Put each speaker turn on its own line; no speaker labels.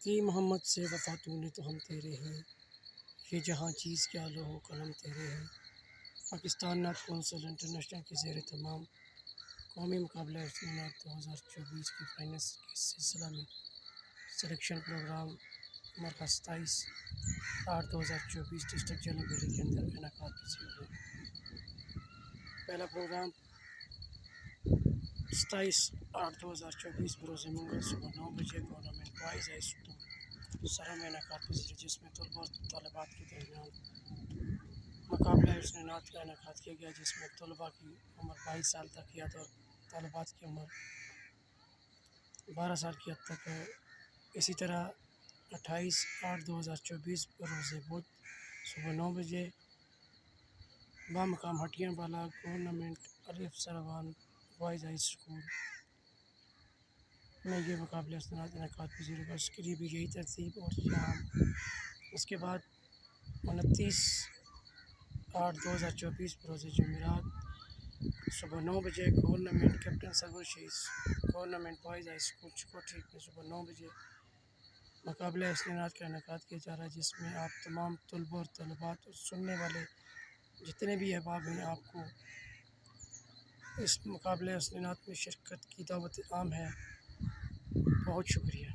کی محمد سے وفا تو نے تو ہم تیرے ہیں، یہ جہاں چیز کیا لوح و قلم تیرے ہیں۔ پاکستان نعت کونسل انٹرنیشنل کے زیر تمام قومی مقابلہ حفظ نعت 2024 کے فائنلز کے سلسلہ میں سلیکشن پروگرام مرکز 27/8/2024 ڈسٹرکٹ جیلم ویلی کے اندر انعقاد پذیر ہے۔ پہلا پروگرام 27/8/2024 بروز منگل صبح 9 بجے گورنمنٹ بوائز ہائی اسکول سرا میں انعقاد پذیر ہے، جس میں طلباء اور طالبات کے درمیان مقابلہ حفظ نعت کا انعقاد کیا گیا، جس میں طلباء کی عمر 22 سال تک کی حد اور طالبات کی عمر 12 سال کی حد تک ہے۔ اسی طرح 28/8/2024 بروز بدھ صبح 9 بجے بامقام ہٹیاں والا گورنمنٹ الف سروان بوائز ہائی اسکول میں یہ مقابلہ حفظ نعت انعقاد پذیر ہوگا۔ اس کے لیے بھی یہی ترتیب اور انعام۔ اس کے بعد 29/8/2024 بروز جمعرات صبح 9 بجے گورنمنٹ کیپٹن سرور شہید government boys high school Chakothi میں صبح 9 بجے مقابلہ حفظ نعت کا انعقاد کیا جا رہا ہے، جس میں آپ تمام طلباء اور طالبات اور سننے والے جتنے بھی احباب ہیں، آپ کو اس مقابلہ حفظ نعت میں شرکت کی دعوت عام ہے۔ بہت شکریہ۔